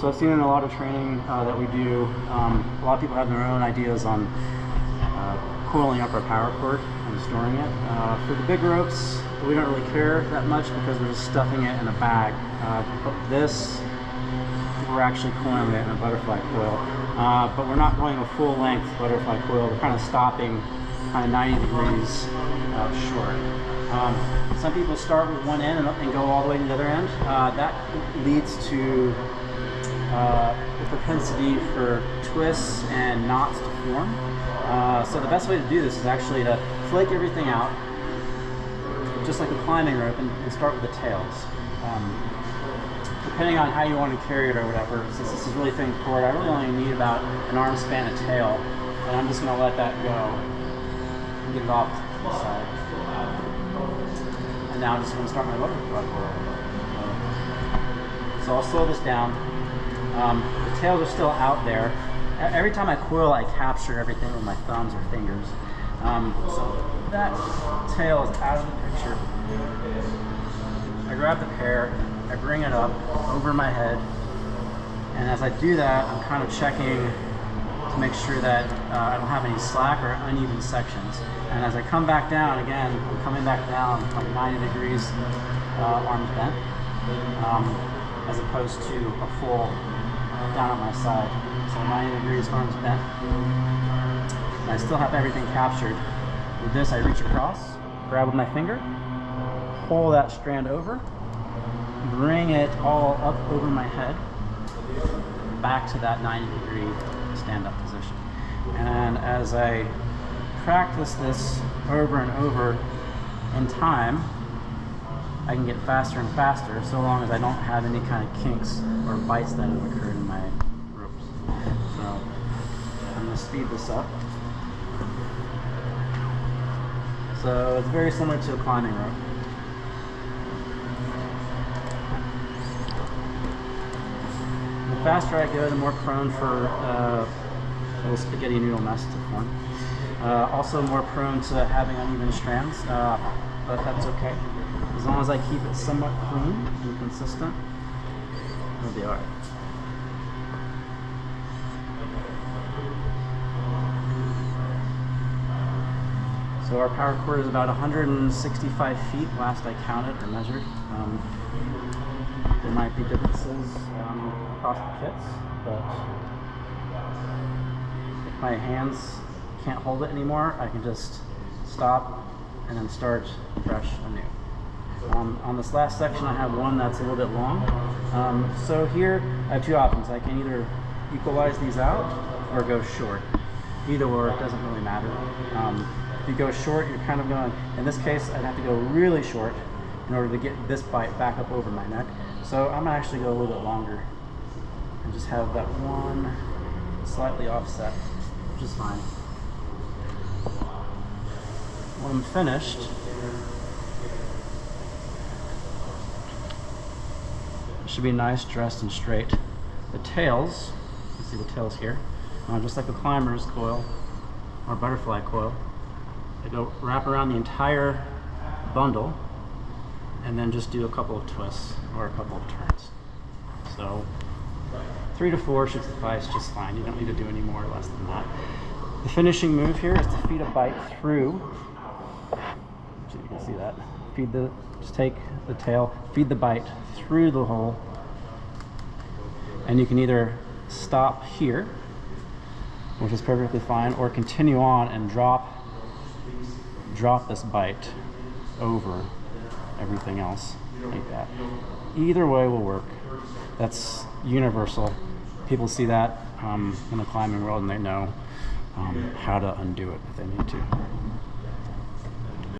So I've seen in a lot of training that we do, a lot of people have their own ideas on coiling up our power cord and storing it. For the big ropes, we don't really care that much because we're just stuffing it in a bag. But this, we're actually coiling it in a butterfly coil. But we're not going a full length butterfly coil. We're kind of stopping kind of 90 degrees short. Some people start with one end and go all the way to the other end. That leads to the propensity for twists and knots to form. So the best way to do this is actually to flake everything out, just like a climbing rope, and start with the tails. Depending on how you want to carry it or whatever, since this is really thin cord, I really only need about an arm span of tail, and I'm just going to let that go and get it off to the side. And now I'm just going to start my butterfly coil. So I'll slow this down. The tails are still out there. Every time I coil, I capture everything with my thumbs or fingers. So that tail is out of the picture. I grab the pair, I bring it up over my head, and as I do that, I'm kind of checking to make sure that I don't have any slack or uneven sections. And as I come back down, again, I'm coming back down from 90 degrees arms bent, as opposed to a full down at my side. So 90 degrees arms bent. And I still have everything captured. With this, I reach across, grab with my finger, pull that strand over, bring it all up over my head, back to that 90-degree stand-up position. And as I practice this over and over in time, I can get faster and faster, so long as I don't have any kind of kinks or bites that have occurred in my ropes. So I'm going to speed this up. So it's very similar to a climbing rope. The faster I go, the more prone for a little spaghetti noodle mess to form. Also more prone to having uneven strands, but that's okay. As long as I keep it somewhat clean and consistent, it'll be alright. So our power cord is about 165 feet, last I counted or measured. There might be differences across the kits, but if my hands can't hold it anymore, I can just stop and then start fresh anew. On this last section, I have one that's a little bit long. So here, I have two options. I can either equalize these out or go short. Either or, it doesn't really matter. If you go short, you're kind of going, in this case, I'd have to go really short in order to get this bite back up over my neck. So I'm gonna actually go a little bit longer and just have that one slightly offset, which is fine. When I'm finished, it should be nice, dressed, and straight. The tails, you can see the tails here, just like a climber's coil or butterfly coil. They go wrap around the entire bundle and then just do a couple of twists or a couple of turns. So 3 to 4 should suffice just fine. You don't need to do any more or less than that. The finishing move here is to feed a bite through. So you can see that. Just take the tail, feed the bite through the hole, and you can either stop here, which is perfectly fine, or continue on and drop this bite over everything else like that. Either way will work. That's universal. People see that in the climbing world and they know how to undo it if they need to.